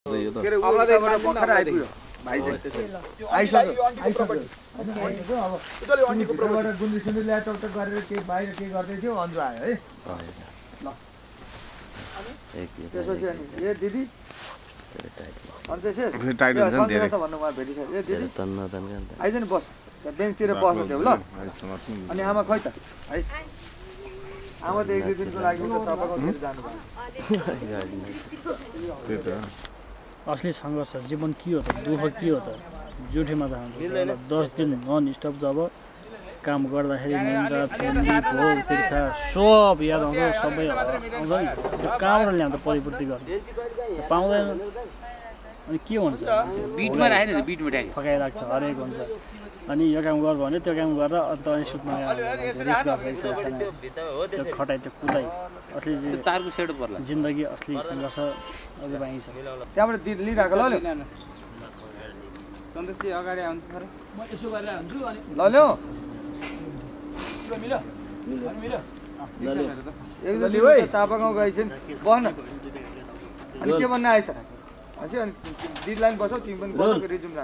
बेन्चतिर बस्नु थियो ल अनि आमा खै त है आमा त एक दुई दिनको लागि त तपाईको घर जानु भयो असली संघर्ष जीवन के हो त दुःख के हो त जुठेमा त 10 दिन नन स्टप जब काम गर्दाखेरि निन्द्रा थन्डी भोक तिर्खा सब याद आउँछ सबै आउँछ नि कहाँबाट ल्याउँदा परिपूर्ति गर्नु पाउँदैन अनि के हुन्छ बिटमा राखेन बिटमा राखे फकाइराख्छ हरेक हुन्छ अनि यो काम गर भने त्यो काम गरेर अन्त अनि सुत्न त्यो खटाइ त्यो कुदाइ असली तारको सेट पर्ला जिन्दगी असली संघर्ष अझ बाँकी छ त्यहाँबाट लिइराख ल सन्तोषजी अगाडि आउनु पर्यो म यसो गरेर हुन्छु अनि ल ल्याउ मिलो एकजना चापागाउँ गएछ नि बस्न अनि के भन्ने आएछ अनि दिदीलाई पनि बसौ तिमी पनि बसौ रिजुम